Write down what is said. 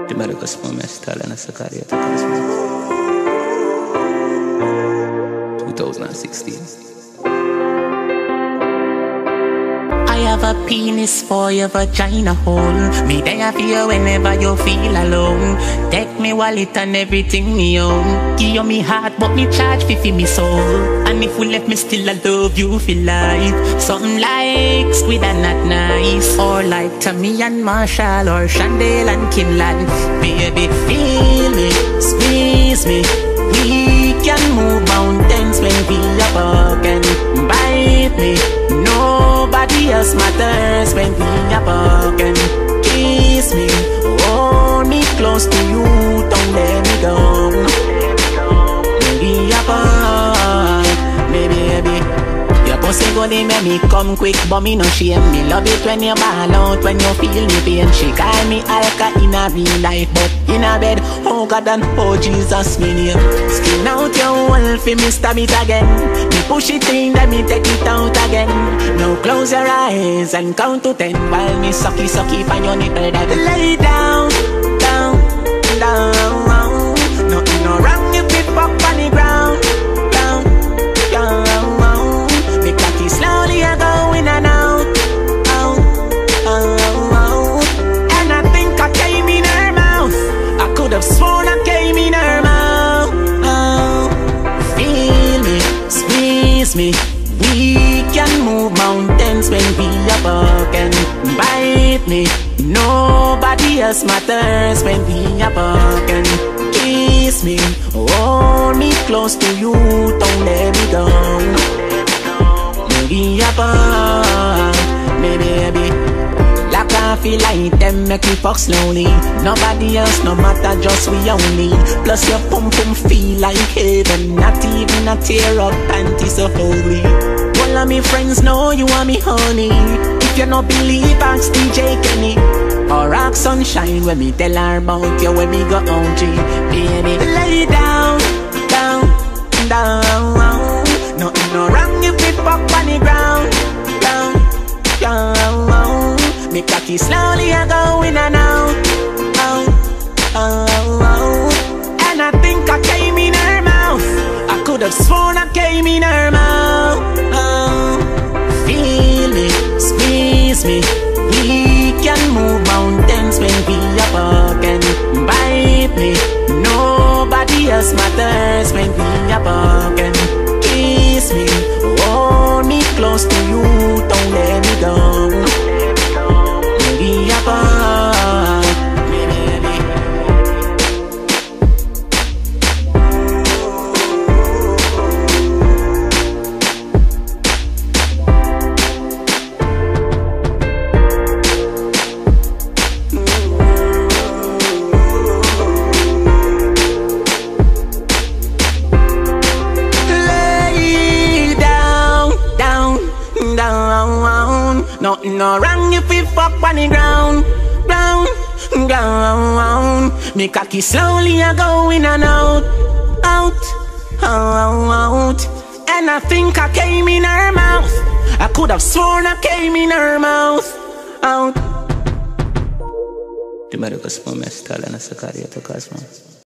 Primero que se me está la sacaría de casa. 2016. I have a penis for your vagina hole. Me there for you whenever you feel alone. Take me wallet and everything me own. Give you me heart but me charge fi me soul. And if we left me still I love you for life. Something like Squid and Not Nice, or like Tammy and Marshall, or Chandel and Kimlan. Baby feel me, squeeze me. We can move mountains when we are broken. Bite me, nobody else matters when we are broken. Kiss me, hold me close to you, don't let me go. When we are broken, baby. Your pussy go dey make me come quick, but me no shame. Me love it when you ball out, when you feel me pain. She call me Alka in a real life, but in a bed, oh God and oh Jesus, me name. Skin out your wall fi me stab it again. Me push it in, then me take it out again. Now close your eyes and count to 10 while me sucky on your nipple. That lay down, down, down. Nothing no wrong if it fuck on the ground. Slowly I go in and out, and I think I came in her mouth. I could have sworn I came in her mouth. Feel me, squeeze me. We can move mountains when we are broken. Bite me, nobody else matters when we are broken. Kiss me, hold me close to you, don't let me go. We are born, baby. Like I feel like them make me fuck slowly. Nobody else, no matter, just we only. Plus your pum pum feel like heaven. Not even a tear up panty so holy. All of me friends know you are me honey. If you no believe, ask DJ Kenny or ask Sunshine when me tell her about you when me go OG. Baby, lay down, down, down. Nothing no wrong if we fuck on the ground, down, down. Me cocky slowly I go in and out, and I think I came in her mouth. I could have sworn I came in her mouth. Feel me, squeeze me. We can move mountains when we are broken. Bite me, nobody else matters when we are broken. Kiss me, hold me close to you, don't let me go. Maybe I fall, baby. Nothing no wrong if we fuck on the ground, ground, ground. Me cocky slowly I go in and out, out. And I think I came in her mouth. I could have sworn I came in her mouth, out. Primero que se me está la sacaría de casa.